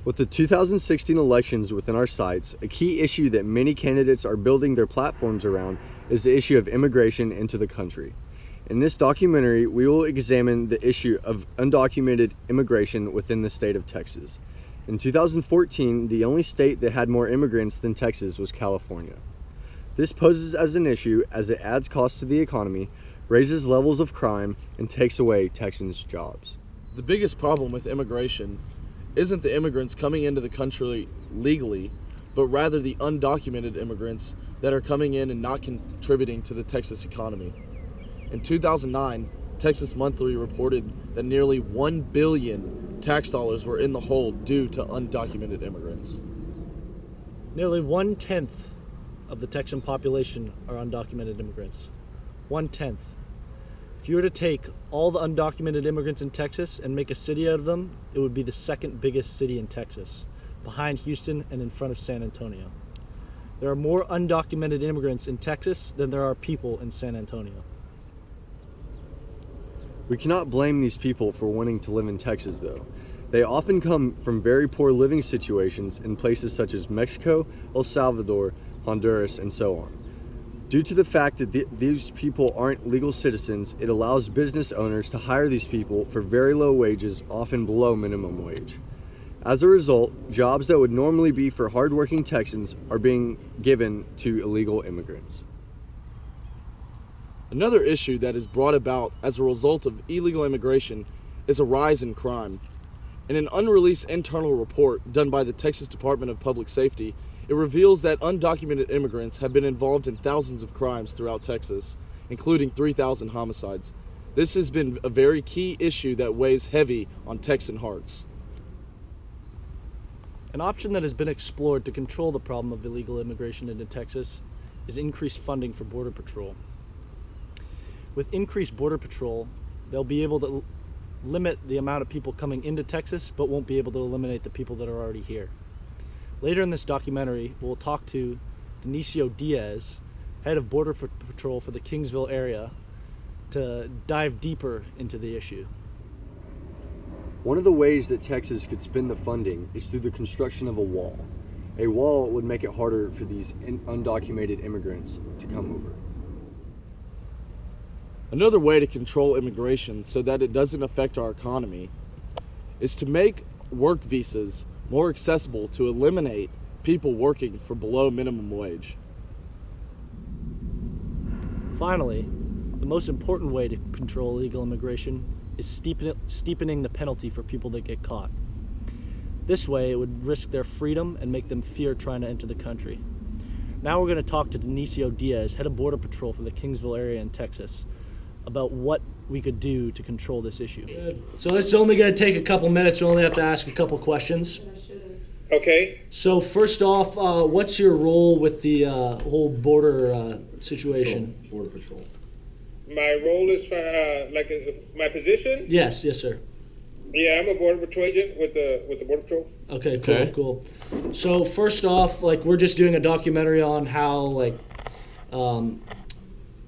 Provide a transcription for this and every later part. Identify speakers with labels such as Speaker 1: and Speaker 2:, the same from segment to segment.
Speaker 1: With the 2016 elections within our sights, a key issue that many candidates are building their platforms around is the issue of immigration into the country. In this documentary, we will examine the issue of undocumented immigration within the state of Texas. In 2014, the only state that had more immigrants than Texas was California. This poses as an issue as it adds costs to the economy, raises levels of crime, and takes away Texans' jobs.
Speaker 2: The biggest problem with immigration isn't the immigrants coming into the country legally, but rather the undocumented immigrants that are coming in and not contributing to the Texas economy. In 2009, Texas Monthly reported that nearly $1 billion tax dollars were in the hole due to undocumented immigrants.
Speaker 3: Nearly 1/10 of the Texan population are undocumented immigrants. 1/10. If you were to take all the undocumented immigrants in Texas and make a city out of them, it would be the second biggest city in Texas, behind Houston and in front of San Antonio. There are more undocumented immigrants in Texas than there are people in San Antonio.
Speaker 1: We cannot blame these people for wanting to live in Texas, though. They often come from very poor living situations in places such as Mexico, El Salvador, Honduras, and so on. Due to the fact that these people aren't legal citizens, it allows business owners to hire these people for very low wages, often below minimum wage. As a result, jobs that would normally be for hardworking Texans are being given to illegal immigrants.
Speaker 2: Another issue that is brought about as a result of illegal immigration is a rise in crime. In an unreleased internal report done by the Texas Department of Public Safety, it reveals that undocumented immigrants have been involved in thousands of crimes throughout Texas, including 3,000 homicides. This has been a very key issue that weighs heavy on Texan hearts.
Speaker 3: An option that has been explored to control the problem of illegal immigration into Texas is increased funding for Border Patrol. With increased Border Patrol, they'll be able to limit the amount of people coming into Texas, but won't be able to eliminate the people that are already here. Later in this documentary, we'll talk to Dionisio Diaz, head of Border Patrol for the Kingsville area, to dive deeper into the issue.
Speaker 1: One of the ways that Texas could spend the funding is through the construction of a wall. A wall would make it harder for these undocumented immigrants to come over.
Speaker 2: Another way to control immigration so that it doesn't affect our economy is to make work visas more accessible to eliminate people working for below minimum wage.
Speaker 3: Finally, the most important way to control illegal immigration is steepening the penalty for people that get caught. This way, it would risk their freedom and make them fear trying to enter the country. Now we're going to talk to Dionisio Diaz, head of Border Patrol for the Kingsville area in Texas, about what we could do to control this issue.
Speaker 4: So this is only going to take a couple minutes. We only have to ask a couple questions.
Speaker 5: Okay.
Speaker 4: So first off, what's your role with the whole border situation?
Speaker 6: Border Patrol.
Speaker 5: My role is my position.
Speaker 4: Yes, sir.
Speaker 5: Yeah, I'm a Border Patrol agent with the Border Patrol.
Speaker 4: Okay, cool. So first off, we're just doing a documentary on how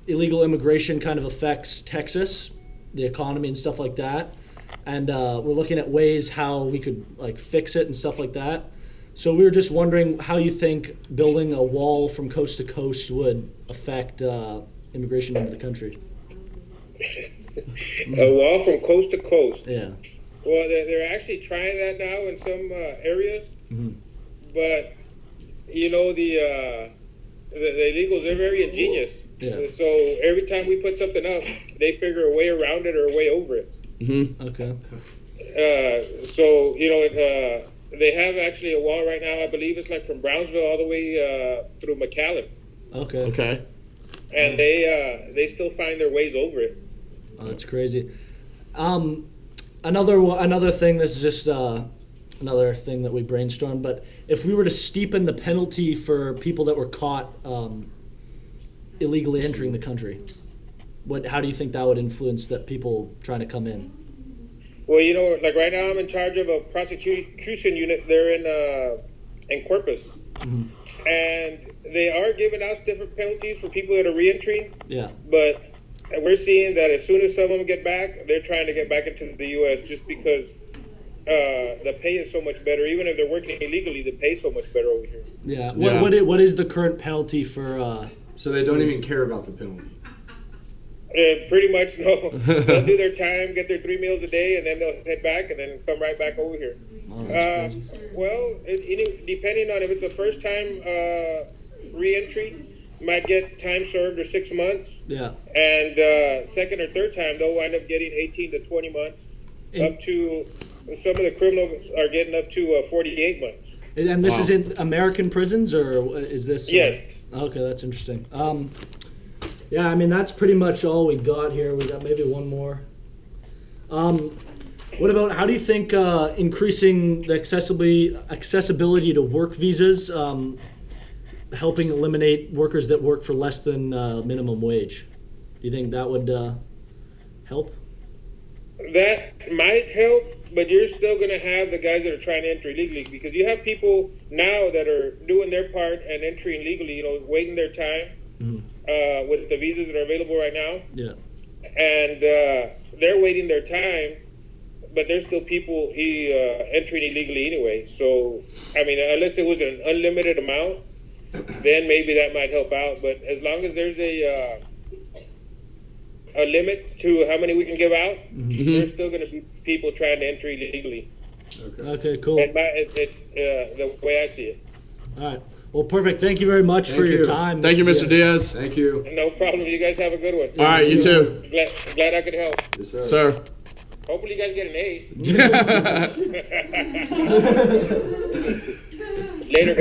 Speaker 4: illegal immigration kind of affects Texas, the economy and stuff like that. And we're looking at ways how we could fix it and stuff like that. So we were just wondering how you think building a wall from coast to coast would affect immigration into the country.
Speaker 5: A wall from coast to coast.
Speaker 4: Yeah.
Speaker 5: Well, they're actually trying that now in some areas, but the illegals, they're very ingenious.
Speaker 4: Yeah.
Speaker 5: So every time we put something up, they figure a way around it or a way over it.
Speaker 4: Okay.
Speaker 5: They have actually a wall right now. I believe it's from Brownsville all the way through McAllen.
Speaker 4: Okay.
Speaker 5: And they still find their ways over it.
Speaker 4: Oh, that's crazy. Another thing. This is just another thing that we brainstormed. But if we were to steepen the penalty for people that were caught illegally entering the country, how do you think that would influence that people trying to come in?
Speaker 5: Well, right now I'm in charge of a prosecution unit there in Corpus. And they are giving out different penalties for people that are reentering.
Speaker 4: Yeah.
Speaker 5: But we're seeing that as soon as some of them get back, they're trying to get back into the U.S. just because the pay is so much better. Even if they're working illegally, the pay is so much better over here.
Speaker 4: Yeah.
Speaker 2: Yeah.
Speaker 4: What is the current penalty for?
Speaker 1: So they don't even care about the penalty.
Speaker 5: Pretty much no. They'll do their time, get their 3 meals a day, and then they'll head back and then come right back over here. Well, depending on if it's a first time re-entry, might get time served or 6 months.
Speaker 4: Yeah.
Speaker 5: And second or third time, they'll wind up getting 18 to 20 months. Up to some of the criminals are getting up to 48 months.
Speaker 4: And this is in American prisons, or is this?
Speaker 5: Yes.
Speaker 4: Okay, that's interesting. Yeah, I mean that's pretty much all we got here. We got maybe one more. What about how do you think increasing the accessibility to work visas, helping eliminate workers that work for less than minimum wage? Do you think that would help?
Speaker 5: That might help, but you're still going to have the guys that are trying to enter illegally, because you have people now that are doing their part and entering legally, waiting their time with the visas that are available right now.
Speaker 4: Yeah.
Speaker 5: And they're waiting their time, but there's still people entering illegally anyway. So, I mean, unless it was an unlimited amount, then maybe that might help out. But as long as there's a limit to how many we can give out, there's still going to be people trying to enter illegally.
Speaker 4: Okay, cool.
Speaker 5: And the way I see it.
Speaker 4: All right. Well, perfect. Thank you very much for your time.
Speaker 2: Thank you, Mr. Diaz.
Speaker 1: Thank you.
Speaker 5: No problem. You guys have a good one.
Speaker 2: All right, you too.
Speaker 5: Glad I could help.
Speaker 1: Yes, sir.
Speaker 2: Sir.
Speaker 5: Hopefully you guys get an A. Later.